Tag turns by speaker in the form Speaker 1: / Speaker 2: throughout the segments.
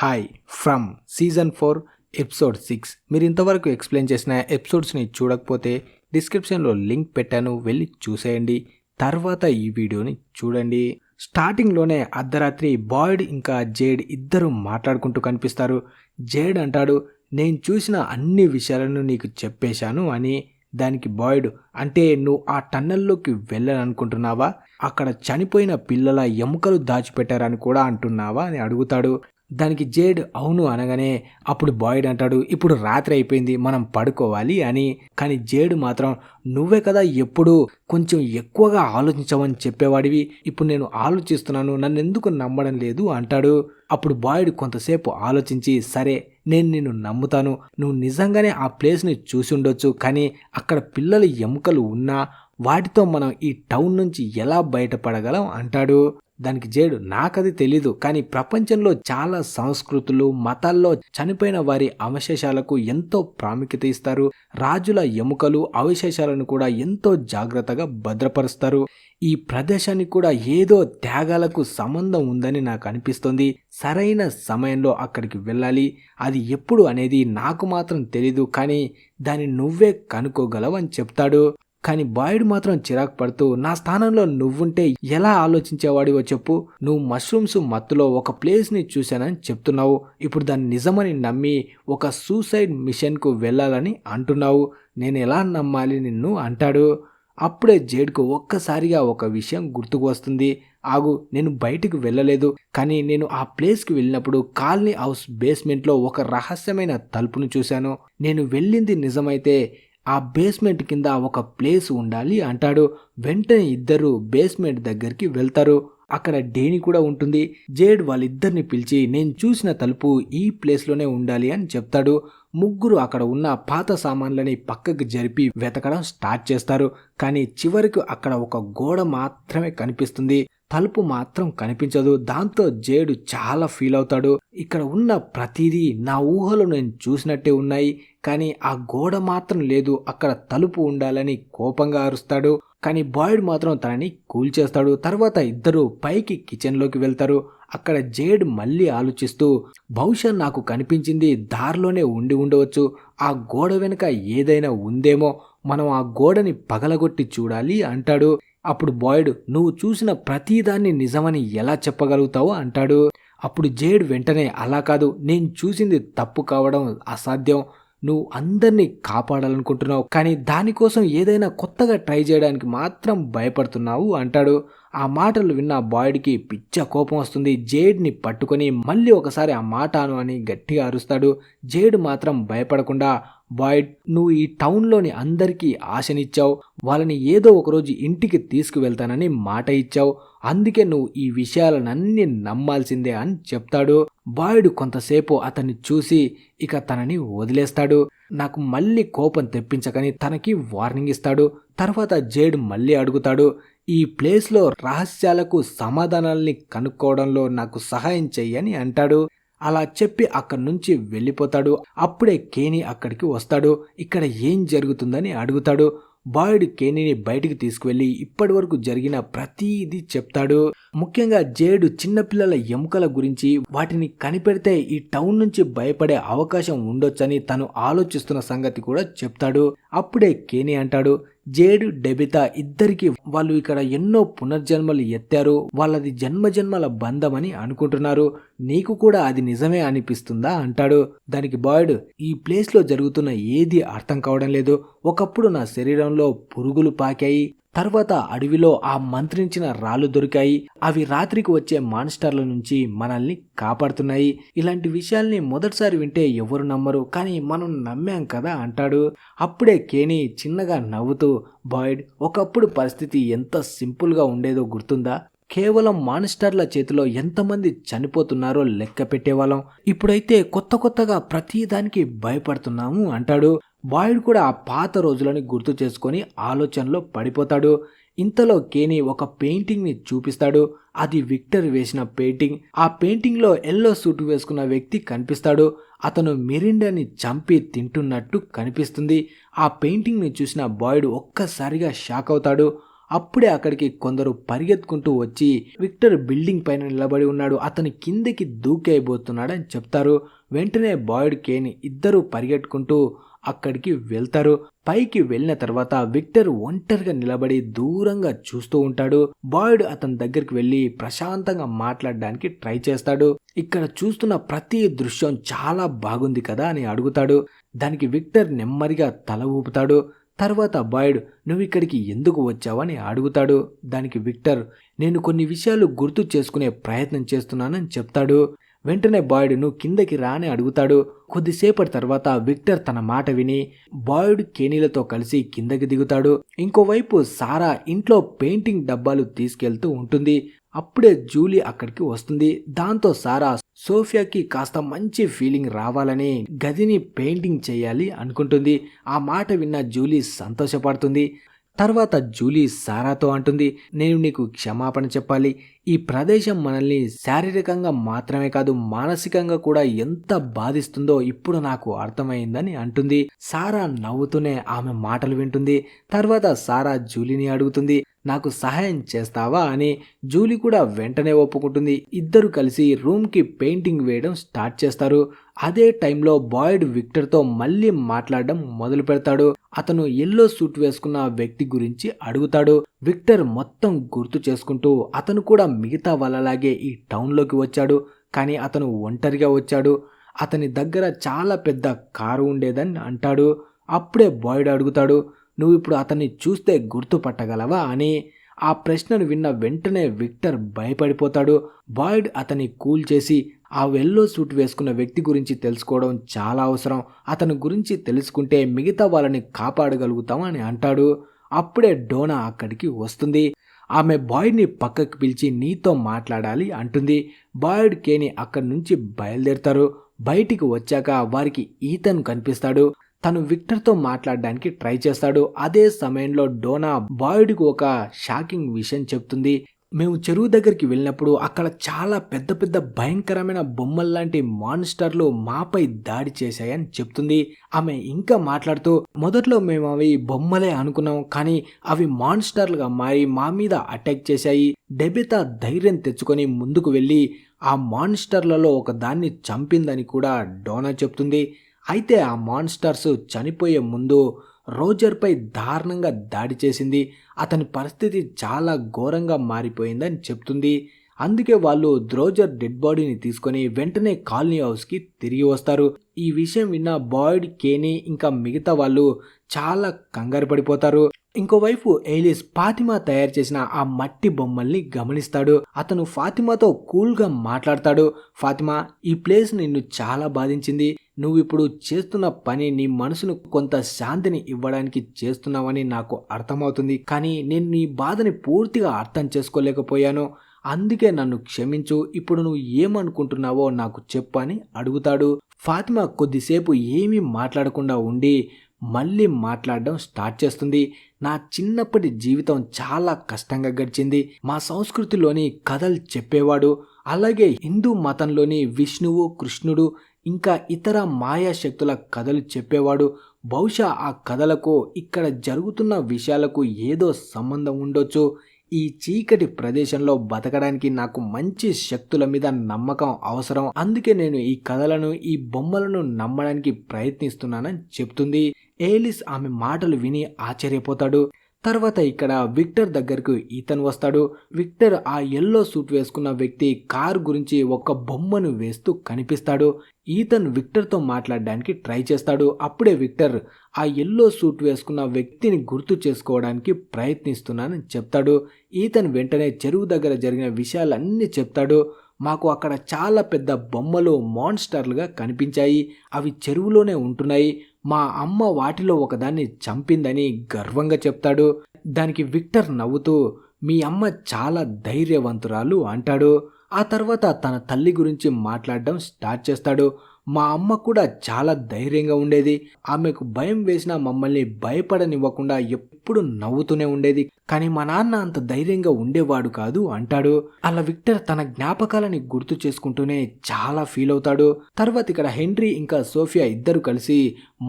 Speaker 1: Hi from season 4 episode 6. మీరు ఇంతవరకు explain చేసిన ఎపిసోడ్స్ని చూడకపోతే డిస్క్రిప్షన్లో లింక్ పెట్టాను, వెళ్ళి చూసేయండి. తర్వాత ఈ వీడియోని చూడండి. స్టార్టింగ్లోనే అర్ధరాత్రి బాయిడ్ ఇంకా జేడ్ ఇద్దరు మాట్లాడుకుంటూ కనిపిస్తారు. జేడ్ అంటాడు, నేను చూసిన అన్ని విషయాలను నీకు చెప్పేశాను అని. దానికి బాయిడ్, అంటే నువ్వు ఆ టన్నెల్లోకి వెళ్ళాలనుకుంటున్నావా? అక్కడ చనిపోయిన పిల్లల ఎముకలు దాచిపెట్టారని కూడా అంటున్నావా అని అడుగుతాడు. దానికి జేడ్ అవును అనగానే అప్పుడు బాయిడ్ అంటాడు, ఇప్పుడు రాత్రి అయిపోయింది, మనం పడుకోవాలి అని. కానీ జేడ్ మాత్రం, నువ్వే కదా ఎప్పుడు కొంచెం ఎక్కువగా ఆలోచించమని చెప్పేవాడివి, ఇప్పుడు నేను ఆలోచిస్తున్నాను, నన్ను ఎందుకు నమ్మడం లేదు అంటాడు. అప్పుడు బాయిడ్ కొంతసేపు ఆలోచించి, సరే నేను నిన్ను నమ్ముతాను, నువ్వు నిజంగానే ఆ ప్లేస్ని చూసి ఉండొచ్చు, కానీ అక్కడ పిల్లల ఎముకలు ఉన్నా వాటితో మనం ఈ టౌన్ నుంచి ఎలా బయటపడగలం అంటాడు. దానికి జేడు, నాకది తెలీదు, కానీ ప్రపంచంలో చాలా సంస్కృతులు మతాల్లో చనిపోయిన వారి అవశేషాలకు ఎంతో ప్రాముఖ్యత ఇస్తారు. రాజుల ఎముకలు అవశేషాలను కూడా ఎంతో జాగ్రత్తగా భద్రపరుస్తారు. ఈ ప్రదేశానికి కూడా ఏదో త్యాగాలకు సంబంధం ఉందని నాకు అనిపిస్తుంది. సరైన సమయంలో అక్కడికి వెళ్ళాలి, అది ఎప్పుడు అనేది నాకు మాత్రం తెలీదు, కానీ దాన్ని నువ్వే కనుక్కోగలవు అని చెప్తాడు. కానీ బాయిడ్ మాత్రం చిరాకు పడుతూ, నా స్థానంలో నువ్వుంటే ఎలా ఆలోచించేవాడివో చెప్పు. నువ్వు మష్రూమ్స్ మత్తులో ఒక ప్లేస్ని చూశానని చెప్తున్నావు, ఇప్పుడు దాన్ని నిజమని నమ్మి ఒక సూసైడ్ మిషన్కు వెళ్ళాలని అంటున్నావు, నేను ఎలా నమ్మాలి నిన్ను అంటాడు. అప్పుడే జేడ్కు ఒక్కసారిగా ఒక విషయం గుర్తుకు వస్తుంది. ఆగు, నేను బయటికి వెళ్ళలేదు, కానీ నేను ఆ ప్లేస్కి వెళ్ళినప్పుడు కాలనీ హౌస్ బేస్మెంట్లో ఒక రహస్యమైన తలుపును చూశాను. నేను వెళ్ళింది నిజమైతే ఆ బేస్మెంట్ కింద ఒక ప్లేస్ ఉండాలి అంటాడు. వెంటనే ఇద్దరు బేస్మెంట్ దగ్గరికి వెళ్తారు. అక్కడ డేని కూడా ఉంటుంది. జేడ్ వాళ్ళిద్దరిని పిలిచి, నేను చూసిన తలుపు ఈ ప్లేస్లోనే ఉండాలి అని చెప్తాడు. ముగ్గురు అక్కడ ఉన్న పాత సామాన్లని పక్కకి జరిపి వెతకడం స్టార్ట్ చేస్తారు. కానీ చివరికి అక్కడ ఒక గోడ మాత్రమే కనిపిస్తుంది, తలుపు మాత్రం కనిపించదు. దాంతో జేడు చాలా ఫీల్ అవుతాడు. ఇక్కడ ఉన్న ప్రతిదీ నా ఊహలో నేను చూసినట్టే ఉన్నాయి, కానీ ఆ గోడ మాత్రం లేదు, అక్కడ తలుపు ఉండాలని కోపంగా అరుస్తాడు. కానీ బాయిడ్ మాత్రం తనని కూల్చేస్తాడు. తర్వాత ఇద్దరు పైకి కిచెన్లోకి వెళ్తారు. అక్కడ జేడ్ మళ్ళీ ఆలోచిస్తూ, బహుశా నాకు కనిపించింది దారిలోనే ఉండి ఉండవచ్చు, ఆ గోడ వెనుక ఏదైనా ఉందేమో, మనం ఆ గోడని పగలగొట్టి చూడాలి అంటాడు. అప్పుడు బాయిడ్, నువ్వు చూసిన ప్రతిదాన్ని నిజమని ఎలా చెప్పగలుగుతావో అంటాడు. అప్పుడు జేడ్ వెంటనే, అలా కాదు, నేను చూసింది తప్పు కావడం అసాధ్యం, నువ్వు అందరినీ కాపాడాలనుకుంటున్నావు, కానీ దానికోసం ఏదైనా కొత్తగా ట్రై చేయడానికి మాత్రం భయపడుతున్నావు అంటాడు. ఆ మాటలు విన్న బాయిడ్కి పిచ్చ కోపం వస్తుంది. జేడ్ని పట్టుకొని మళ్ళీ ఒకసారి ఆ మాట అను అని గట్టిగా అరుస్తాడు. జేడ్ మాత్రం భయపడకుండా, బాయిడ్, నువ్వు ఈ టౌన్లోని అందరికీ ఆశనిచ్చావు, వాళ్ళని ఏదో ఒకరోజు ఇంటికి తీసుకువెళ్తానని మాట ఇచ్చావు, అందుకే నువ్వు ఈ విషయాలనన్నీ నమ్మాల్సిందే అని చెప్తాడు. బాయిడ్ కొంతసేపు అతన్ని చూసి ఇక తనని వదిలేస్తాడు. నాకు మళ్ళీ కోపం తెప్పించకని తనకి వార్నింగ్ ఇస్తాడు. తర్వాత జేడ్ మళ్ళీ అడుగుతాడు, ఈ ప్లేస్లో రహస్యాలకు సమాధానాల్ని కనుక్కోవడంలో నాకు సహాయం చెయ్యని అంటాడు. అలా చెప్పి అక్కడి నుంచి వెళ్ళిపోతాడు. అప్పుడే కేనీ అక్కడికి వస్తాడు. ఇక్కడ ఏం జరుగుతుందని అడుగుతాడు. బాయిడ్ కేనీని బయటికి తీసుకువెళ్ళి ఇప్పటి వరకు జరిగిన ప్రతిదీ చెప్తాడు. ముఖ్యంగా జేడు చిన్నపిల్లల ఎముకల గురించి, వాటిని కనిపెడితే ఈ టౌన్ నుంచి భయపడే అవకాశం ఉండొచ్చని తను ఆలోచిస్తున్న సంగతి కూడా చెప్తాడు. అప్పుడే కేనీ అంటాడు, జేడు డెబితా ఇద్దరికి వాళ్ళు ఇక్కడ ఎన్నో పునర్జన్మలు ఎత్తారు, వాళ్ళది జన్మజన్మల బంధం అని అనుకుంటున్నారు, నీకు కూడా అది నిజమే అనిపిస్తుందా అంటాడు. దానికి బాయిడ్, ఈ ప్లేస్లో జరుగుతున్న ఏది అర్థం కావడం లేదు, ఒకప్పుడు నా శరీరంలో పురుగులు పాకాయి, తర్వాత అడవిలో ఆ మంత్రించిన రాళ్ళు దొరికాయి, అవి రాత్రికి వచ్చే మాన్స్టర్ల నుంచి మనల్ని కాపాడుతున్నాయి, ఇలాంటి విషయాల్ని మొదటిసారి వింటే ఎవరు నమ్మరు, కానీ మనం నమ్మాం కదా అంటాడు. అప్పుడే కేనీ చిన్నగా నవ్వుతూ, బాయిడ్, ఒకప్పుడు పరిస్థితి ఎంత సింపుల్గా ఉండేదో గుర్తుందా, కేవలం మాన్స్టర్ల చేతిలో ఎంతమంది చనిపోతున్నారో లెక్క పెట్టేవాళ్ళం, ఇప్పుడైతే కొత్తగా ప్రతిదానికి భయపడుతున్నాము అంటాడు. బాయిడ్ కూడా ఆ పాత రోజులని గుర్తు చేసుకొని ఆలోచనలో పడిపోతాడు. ఇంతలో కేనీ ఒక పెయింటింగ్ని చూపిస్తాడు. అది విక్టర్ వేసిన పెయింటింగ్. ఆ పెయింటింగ్లో ఎల్లో సూట్ వేసుకున్న వ్యక్తి కనిపిస్తాడు. అతను మిరిండాని చంపి తింటున్నట్టు కనిపిస్తుంది. ఆ పెయింటింగ్ని చూసిన బాయిడ్ ఒక్కసారిగా షాక్ అవుతాడు. అప్పుడే అక్కడికి కొందరు పరిగెత్తుకుంటూ వచ్చి విక్టర్ బిల్డింగ్ పైన నిలబడి ఉన్నాడు, అతను కిందకి దూకేయబోతున్నాడు అని చెప్తారు. వెంటనే బాయిడ్ కేని ఇద్దరు పరిగెట్టుకుంటూ అక్కడికి వెళ్తారు. పైకి వెళ్ళిన తర్వాత విక్టర్ ఒంటరిగా నిలబడి దూరంగా చూస్తూ ఉంటాడు. బాయిడ్ అతని దగ్గరికి వెళ్ళి ప్రశాంతంగా మాట్లాడడానికి ట్రై చేస్తాడు. ఇక్కడ చూస్తున్న ప్రతి దృశ్యం చాలా బాగుంది కదా అని అడుగుతాడు. దానికి విక్టర్ నెమ్మదిగా తల ఊపుతాడు. తర్వాత బాయిడ్ నువ్వు ఇక్కడికి ఎందుకు వచ్చావని అడుగుతాడు. దానికి విక్టర్ నేను కొన్ని విషయాలు గుర్తు చేసుకునే ప్రయత్నం చేస్తున్నానని చెప్తాడు. వెంటనే బాయిడ్ నువ్వు కిందకి రా అని అడుగుతాడు. కొద్దిసేపటి తర్వాత విక్టర్ తన మాట విని బాయిడ్ కేనీలతో కలిసి కిందకి దిగుతాడు. ఇంకోవైపు సారా ఇంట్లో పెయింటింగ్ డబ్బాలు తీసుకెళ్తూ ఉంటుంది. అప్పుడే జూలీ అక్కడికి వస్తుంది. దాంతో సారా సోఫియాకి కాస్త మంచి ఫీలింగ్ రావాలని గదిని పెయింటింగ్ చేయాలి అనుకుంటుంది. ఆ మాట విన్న జూలీ సంతోషపడుతుంది. తర్వాత జూలీ సారాతో అంటుంది, నేను నీకు క్షమాపణ చెప్పాలి. ఈ ప్రదేశం మనల్ని శారీరకంగా మాత్రమే కాదు మానసికంగా కూడా ఎంత బాధిస్తుందో ఇప్పుడు నాకు అర్థమైందని అంటుంది. సారా నవ్వుతూనే ఆమె మాటలు వింటుంది. తర్వాత సారా జూలీని అడుగుతుంది, నాకు సహాయం చేస్తావా అని. జూలీ కూడా వెంటనే ఒప్పుకుంటుంది. ఇద్దరు కలిసి రూమ్కి పెయింటింగ్ వేయడం స్టార్ట్ చేస్తారు. అదే టైంలో బాయిడ్ విక్టర్తో మళ్ళీ మాట్లాడడం మొదలు పెడతాడు. అతను ఎల్లో సూట్ వేసుకున్న వ్యక్తి గురించి అడుగుతాడు. విక్టర్ మొత్తం గుర్తు చేసుకుంటూ అతను కూడా మిగతా వాళ్ళలాగే ఈ టౌన్లోకి వచ్చాడు, కానీ అతను ఒంటరిగా వచ్చాడు. అతని దగ్గర చాలా పెద్ద కారు ఉండేదని అంటాడు. అప్పుడే బాయిడ్ అడుగుతాడు, నువ్వు ఇప్పుడు అతన్ని చూస్తే గుర్తుపట్టగలవా అని. ఆ ప్రశ్నను విన్న వెంటనే విక్టర్ భయపడిపోతాడు. బాయిడ్ అతన్ని కూల్ చేసి ఆ ఎల్లో సూట్ వేసుకున్న వ్యక్తి గురించి తెలుసుకోవడం చాలా అవసరం, అతని గురించి తెలుసుకుంటే మిగతా వాళ్ళని కాపాడగలుగుతాం అని అంటాడు. అప్పుడే డోనా అక్కడికి వస్తుంది. ఆమె బాయిడ్ని పక్కకి పిలిచి నీతో మాట్లాడాలి అంటుంది. బాయిడ్ కేని అక్కడి నుంచి బయలుదేరుతారు. బయటికి వచ్చాక వారికి ఈతన్ కనిపిస్తాడు. తను విక్టర్తో మాట్లాడడానికి ట్రై చేస్తాడు. అదే సమయంలో డోనా బాయిడ్కు ఒక షాకింగ్ విషయం చెప్తుంది. మేము చెరువు దగ్గరికి వెళ్ళినప్పుడు అక్కడ చాలా పెద్ద పెద్ద భయంకరమైన బొమ్మల్లాంటి మాన్స్టర్లు మాపై దాడి చేశాయని చెప్తుంది. ఆమె ఇంకా మాట్లాడుతూ మొదట్లో మేము అవి బొమ్మలే అనుకున్నాం, కానీ అవి మాన్స్టర్లుగా మారి మా మీద అటాక్ చేశాయి. డెబితా ధైర్యం తెచ్చుకొని ముందుకు వెళ్ళి ఆ మాన్స్టర్లలో ఒక దాన్ని చంపిందని కూడా డోనా చెప్తుంది. అయితే ఆ మాన్స్టర్స్ చనిపోయే ముందు రోజర్పై దారుణంగా దాడి చేసింది. అతని పరిస్థితి చాలా ఘోరంగా మారిపోయిందని చెప్తుంది. అందుకే వాళ్ళు రోజర్ డెడ్ బాడీని తీసుకొని వెంటనే కాలనీ హౌస్కి తిరిగి వస్తారు. ఈ విషయం విన్న బాయిడ్, కేనీ ఇంకా మిగతా వాళ్ళు చాలా కంగారు పడిపోతారు. ఇంకోవైపు ఎయిలిస్ ఫాతిమా తయారు చేసిన ఆ మట్టి బొమ్మల్ని గమనిస్తాడు. అతను ఫాతిమాతో కూల్గా మాట్లాడతాడు. ఫాతిమా, ఈ ప్లేస్ నిన్ను చాలా బాధించింది. నువ్వు ఇప్పుడు చేస్తున్న పని నీ మనసును కొంత శాంతిని ఇవ్వడానికి చేస్తున్నావని నాకు అర్థమవుతుంది, కానీ నేను నీ బాధని పూర్తిగా అర్థం చేసుకోలేకపోయాను. అందుకే నన్ను క్షమించు. ఇప్పుడు నువ్వు ఏమనుకుంటున్నావో నాకు చెప్పు అని అడుగుతాడు. ఫాతిమా కొద్దిసేపు ఏమీ మాట్లాడకుండా ఉండి మళ్ళీ మాట్లాడడం స్టార్ట్ చేస్తుంది. నా చిన్నప్పటి జీవితం చాలా కష్టంగా గడిచింది. మా సంస్కృతిలోని కథలు చెప్పేవాడు, అలాగే హిందూ మతంలోని విష్ణువు, కృష్ణుడు ఇంకా ఇతర మాయా శక్తుల కథలు చెప్పేవాడు. బహుశా ఆ కథలకు ఇక్కడ జరుగుతున్న విషయాలకు ఏదో సంబంధం ఉండొచ్చు. ఈ చీకటి ప్రదేశంలో బతకడానికి నాకు మంచి శక్తుల మీద నమ్మకం అవసరం. అందుకే నేను ఈ కథలను, ఈ బొమ్మలను నమ్మడానికి ప్రయత్నిస్తున్నానని చెప్తుంది. ఏలిస్ ఆమె మాటలు విని ఆశ్చర్యపోతాడు. తర్వాత ఇక్కడ విక్టర్ దగ్గరకు ఈతన్ వస్తాడు. విక్టర్ ఆ ఎల్లో సూట్ వేసుకున్న వ్యక్తి కారు గురించి ఒక బొమ్మను వేస్తూ కనిపిస్తాడు. ఈతన్ విక్టర్తో మాట్లాడడానికి ట్రై చేస్తాడు. అప్పుడే విక్టర్ ఆ ఎల్లో సూట్ వేసుకున్న వ్యక్తిని గుర్తు చేసుకోవడానికి ప్రయత్నిస్తున్నానని చెప్తాడు. ఈతన్ వెంటనే చెరువు దగ్గర జరిగిన విషయాలన్నీ చెప్తాడు. మాకు అక్కడ చాలా పెద్ద బొమ్మలు మాన్స్టర్లుగా కనిపించాయి. అవి చెరువులోనే ఉంటున్నాయి. మా అమ్మ వాటిలో ఒకదాన్ని చంపిందని గర్వంగా చెప్తాడు. దానికి విక్టర్ నవ్వుతూ మీ అమ్మ చాలా ధైర్యవంతురాలు అంటాడు. ఆ తర్వాత తన తల్లి గురించి మాట్లాడడం స్టార్ట్ చేస్తాడు. మా అమ్మ కూడా చాలా ధైర్యంగా ఉండేది. ఆమెకు భయం వేసినా మమ్మల్ని భయపడనివ్వకుండా ఎప్పుడు నవ్వుతూనే ఉండేది. కానీ మా నాన్న అంత ధైర్యంగా ఉండేవాడు కాదు అంటాడు. అలా విక్టర్ తన జ్ఞాపకాలని గుర్తు చేసుకుంటూనే చాలా ఫీల్ అవుతాడు. తర్వాత ఇక్కడ హెన్రీ ఇంకా సోఫియా ఇద్దరు కలిసి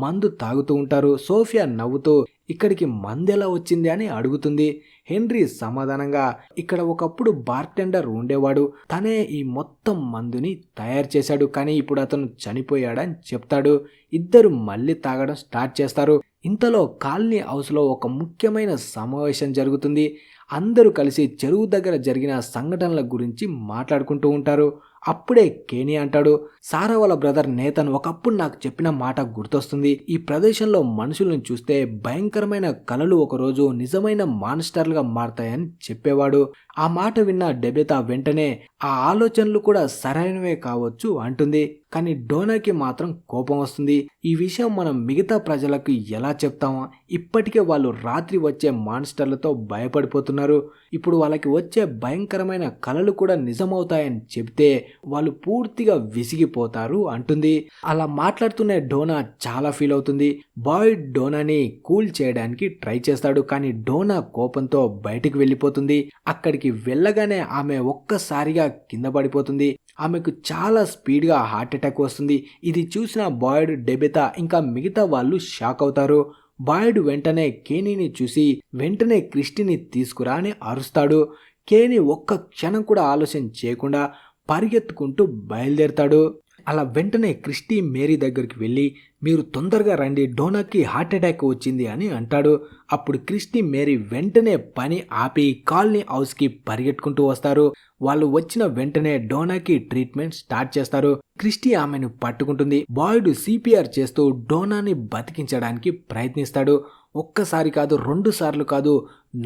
Speaker 1: మందు తాగుతూ ఉంటారు. సోఫియా నవ్వుతూ ఇక్కడికి మందెలా వచ్చింది అని అడుగుతుంది. హెన్రీ సమాధానంగా, ఇక్కడ ఒకప్పుడు బార్టెండర్ ఉండేవాడు, తనే ఈ మొత్తం మందుని తయారు చేశాడు, కానీ ఇప్పుడు అతను చనిపోయాడని చెప్తాడు. ఇద్దరు మళ్ళీ తాగడం స్టార్ట్ చేస్తారు. ఇంతలో కాలనీ హౌస్లో ఒక ముఖ్యమైన సమావేశం జరుగుతుంది. అందరూ కలిసి చెరువు దగ్గర జరిగిన సంఘటనల గురించి మాట్లాడుకుంటూ ఉంటారు. అప్పుడే కేనీ అంటాడు, సారా వాళ్ళ బ్రదర్ నేతన్ ఒకప్పుడు నాకు చెప్పిన మాట గుర్తొస్తుంది. ఈ ప్రదేశంలో మనుషులను చూస్తే భయంకరమైన కలలు ఒకరోజు నిజమైన మాన్స్టర్లుగా మారతాయని చెప్పేవాడు. ఆ మాట విన్న డెబెతా వెంటనే ఆ ఆలోచనలు కూడా సరైనవే కావచ్చు అంటుంది. కానీ డోనాకి మాత్రం కోపం వస్తుంది. ఈ విషయం మనం మిగతా ప్రజలకు ఎలా చెప్తామో? ఇప్పటికే వాళ్ళు రాత్రి వచ్చే మాన్స్టర్లతో భయపడిపోతున్నారు. ఇప్పుడు వాళ్ళకి వచ్చే భయంకరమైన కలలు కూడా నిజమవుతాయని చెప్తే వాళ్ళు పూర్తిగా విసిగిపోతారు అంటుంది. అలా మాట్లాడుతూనే డోనా చాలా ఫీల్ అవుతుంది. బాయ్డ్ డోనాని కూల్ చేయడానికి ట్రై చేస్తాడు, కానీ డోనా కోపంతో బయటికి వెళ్ళిపోతుంది. అక్కడికి వెళ్ళగానే ఆమె ఒక్కసారిగా కింద పడిపోతుంది. ఆమెకు చాలా స్పీడ్గా హార్ట్ అటాక్ వస్తుంది. ఇది చూసిన బాయ్డ్, డెబెతా ఇంకా మిగతా వాళ్ళు షాక్ అవుతారు. బాయ్డ్ వెంటనే కేనీని చూసి వెంటనే క్రిస్టీని తీసుకురా అని అరుస్తాడు. కేనీ ఒక్క క్షణం కూడా ఆలోచన చేయకుండా పరిగెత్తుకుంటూ బయలుదేరతాడు. అలా వెంటనే క్రిస్టీ మేరీ దగ్గరికి వెళ్ళి, మీరు తొందరగా రండి, డోనాకి హార్ట్ అటాక్ వచ్చింది అని అంటాడు. అప్పుడు క్రిస్టీ మేరీ వెంటనే పని ఆపి కాలనీ హౌస్కి పరిగెట్టుకుంటూ వస్తారు. వాళ్ళు వచ్చిన వెంటనే డోనాకి ట్రీట్మెంట్ స్టార్ట్ చేస్తారు. క్రిస్టీ ఆమెను పట్టుకుంటుంది. బాయ్డ్ సిపిఆర్ చేస్తూ డోనాని బతికించడానికి ప్రయత్నిస్తాడు. ఒక్కసారి కాదు, 2 సార్లు కాదు,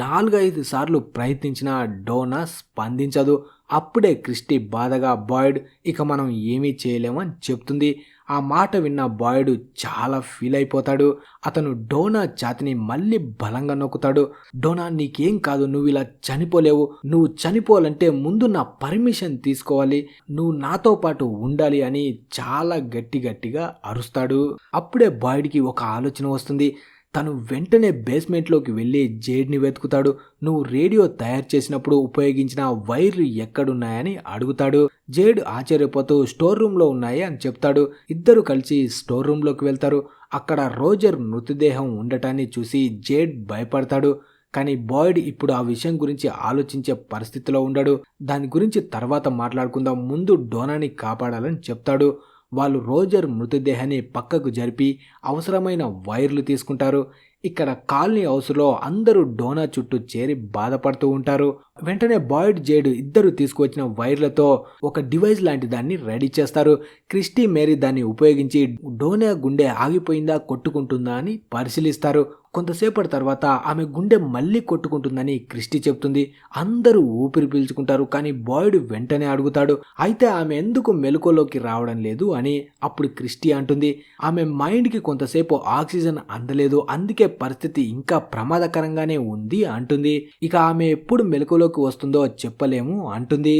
Speaker 1: 4-5 సార్లు ప్రయత్నించిన డోనా స్పందించదు. అప్పుడే క్రిస్టీ బాధగా, బాయ్డ్ ఇక మనం ఏమీ చేయలేమని చెప్తుంది. ఆ మాట విన్న బాయ్డ్ చాలా ఫీల్ అయిపోతాడు. అతను డోనా ఛాతిని మళ్ళీ బలంగా నొక్కుతాడు. డోనా, నీకేం కాదు, నువ్వు ఇలా చనిపోలేవు. నువ్వు చనిపోవాలంటే ముందు నా పర్మిషన్ తీసుకోవాలి, నువ్వు నాతో పాటు ఉండాలి అని చాలా గట్టిగా అరుస్తాడు. అప్పుడే బాయ్డ్కి ఒక ఆలోచన వస్తుంది. తను వెంటనే బేస్మెంట్లోకి వెళ్ళి జేడ్ని వెతుకుతాడు. నువ్వు రేడియో తయారు చేసినప్పుడు ఉపయోగించిన వైర్లు ఎక్కడున్నాయని అడుగుతాడు. జేడ్ ఆశ్చర్యపోతూ స్టోర్ రూమ్లో ఉన్నాయి అని చెప్తాడు. ఇద్దరు కలిసి స్టోర్ రూమ్లోకి వెళ్తారు. అక్కడ రోజర్ మృతదేహం ఉండటాన్ని చూసి జేడ్ భయపడతాడు. కానీ బాయ్డ్ ఇప్పుడు ఆ విషయం గురించి ఆలోచించే పరిస్థితిలో ఉండడు. దాని గురించి తర్వాత మాట్లాడుకుందాం, ముందు డోనాని కాపాడాలని చెప్తాడు. వాళ్ళు రోజర్ మృతదేహాన్ని పక్కకు జరిపి అవసరమైన వైర్లు తీసుకుంటారు. ఇక్కడ కాలనీ హౌస్లో అందరూ డోనా చుట్టూ చేరి బాధపడుతూ ఉంటారు. వెంటనే బాయ్డ్, జేడ్ ఇద్దరు తీసుకువచ్చిన వైర్లతో ఒక డివైస్ లాంటి దాన్ని రెడీ చేస్తారు. క్రిస్టీ మేరీ దాన్ని ఉపయోగించి డోనా గుండె ఆగిపోయిందా కొట్టుకుంటుందా అని పరిశీలిస్తారు. కొంతసేపటి తర్వాత ఆమె గుండె మళ్ళీ కొట్టుకుంటుందని క్రిస్టీ చెప్తుంది. అందరూ ఊపిరి పీల్చుకుంటారు. కానీ బాయ్డ్ వెంటనే అడుగుతాడు, అయితే ఆమె ఎందుకు మెలకువలోకి రావడం లేదు అని. అప్పుడు క్రిస్టీ అంటుంది, ఆమె మైండ్కి కొంతసేపు ఆక్సిజన్ అందలేదు, అందుకే పరిస్థితి ఇంకా ప్రమాదకరంగానే ఉంది అంటుంది. ఇక ఆమె ఎప్పుడు మెలకువలోకి వస్తుందో చెప్పలేము అంటుంది.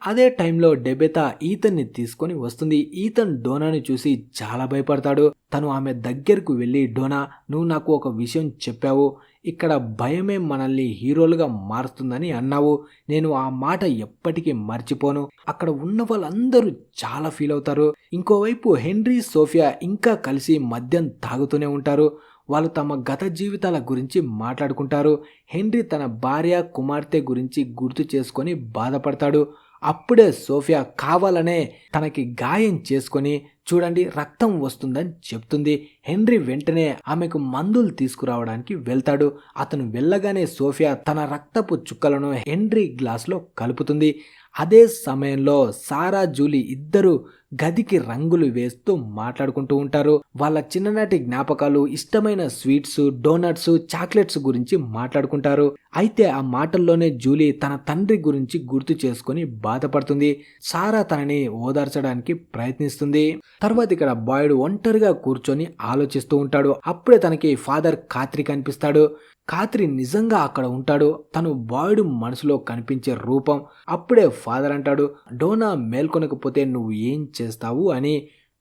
Speaker 1: అదే టైంలో డెబెతా ఈతన్ని తీసుకొని వస్తుంది. ఈతన్ డోనాని చూసి చాలా భయపడతాడు. తను ఆమె దగ్గరకు వెళ్ళి, డోనా, నువ్వు నాకు ఒక విషయం చెప్పావు, ఇక్కడ భయమే మనల్ని హీరోలుగా మారుస్తుందని అన్నావు. నేను ఆ మాట ఎప్పటికీ మర్చిపోను. అక్కడ ఉన్న వాళ్ళందరూ చాలా ఫీల్ అవుతారు. ఇంకోవైపు హెన్రీ, సోఫియా ఇంకా కలిసి మద్యం తాగుతూనే ఉంటారు. వాళ్ళు తమ గత జీవితాల గురించి మాట్లాడుకుంటారు. హెన్రీ తన భార్య, కుమార్తె గురించి గుర్తు చేసుకొని బాధపడతాడు. అప్పుడే సోఫియా కావాలనే తనకి గాయం చేసుకొని, చూడండి రక్తం వస్తుందని చెప్తుంది. హెన్రీ వెంటనే ఆమెకు మందులు తీసుకురావడానికి వెళ్తాడు. అతను వెళ్ళగానే సోఫియా తన రక్తపు చుక్కలను హెన్రీ గ్లాస్లో కలుపుతుంది. అదే సమయంలో సారా, జూలీ ఇద్దరు గదికి రంగులు వేస్తూ మాట్లాడుకుంటూ ఉంటారు. వాళ్ళ చిన్ననాటి జ్ఞాపకాలు, ఇష్టమైన స్వీట్స్, డోనట్స్, చాక్లెట్స్ గురించి మాట్లాడుకుంటారు. అయితే ఆ మాటల్లోనే జూలీ తన తండ్రి గురించి గుర్తు చేసుకుని బాధపడుతుంది. సారా తనని ఓదార్చడానికి ప్రయత్నిస్తుంది. తర్వాత ఇక్కడ బాయ్డ్ ఒంటరిగా కూర్చొని ఆలోచిస్తూ ఉంటాడు. అప్పుడే తనకి ఫాదర్ కాత్రి కనిపిస్తాడు. కాత్రి నిజంగా అక్కడ ఉంటాడు. తను బాయ్డ్ మనసులో కనిపించే రూపం. అప్పుడే ఫాదర్ అంటాడు, డోనా మేల్కొనకపోతే నువ్వు ఏం చేస్తావు అని.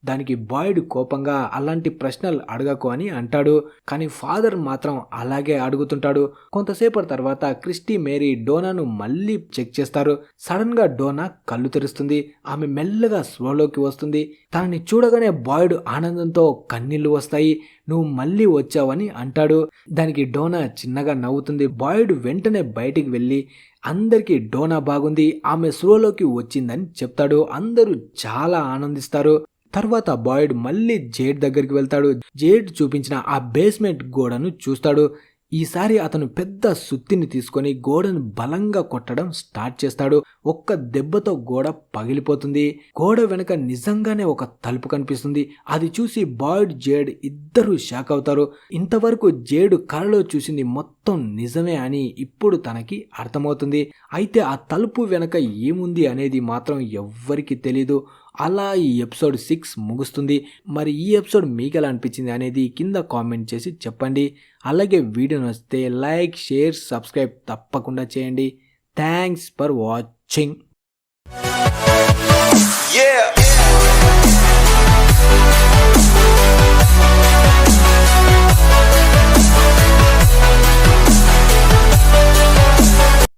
Speaker 1: దానికి బాయిడ్ కోపంగా అలాంటి ప్రశ్నలు అడగకు అని అంటాడు. కానీ ఫాదర్ మాత్రం అలాగే అడుగుతుంటాడు. కొంతసేపటి తర్వాత క్రిస్టీ మేరీ డోనాను మళ్ళీ చెక్ చేస్తారు. సడన్ గా డోనా కళ్ళు తెరుస్తుంది. ఆమె మెల్లగా స్లోలోకి వస్తుంది. తనని చూడగానే బాయిడ్ ఆనందంతో కన్నీళ్లు వస్తాయి. నువ్వు మళ్ళీ వచ్చావని అంటాడు. దానికి డోనా చిన్నగా నవ్వుతుంది. బాయిడ్ వెంటనే బయటికి వెళ్ళి అందరికీ డోనా బాగుంది, ఆమె స్లోలోకి వచ్చిందని చెప్తాడు. అందరూ చాలా ఆనందిస్తారు. తర్వాత బాయిడ్ మళ్ళీ జేడ్ దగ్గరికి వెళ్తాడు. జేడ్ చూపించిన ఆ బేస్మెంట్ గోడను చూస్తాడు. ఈసారి అతను పెద్ద సుత్తిని తీసుకొని గోడను బలంగా కొట్టడం స్టార్ట్ చేస్తాడు. ఒక్క దెబ్బతో గోడ పగిలిపోతుంది. గోడ వెనక నిజంగానే ఒక తలుపు కనిపిస్తుంది. అది చూసి బాయిడ్ జేడ్ ఇద్దరూ షాక్ అవుతారు. ఇంతవరకు జేడ్ కలలో చూసింది మొత్తం నిజమే అని ఇప్పుడు తనకి అర్థమవుతుంది. అయితే ఆ తలుపు వెనక ఏముంది అనేది మాత్రం ఎవ్వరికి తెలీదు. అలా ఈ ఎపిసోడ్ 6 ముగుస్తుంది. మరి ఈ ఎపిసోడ్ మీకు ఎలా అనిపించింది అనేది కింద కామెంట్ చేసి చెప్పండి. అలాగే వీడియో నచ్చితే లైక్, షేర్, సబ్స్క్రైబ్ తప్పకుండా చేయండి. Thanks for watching.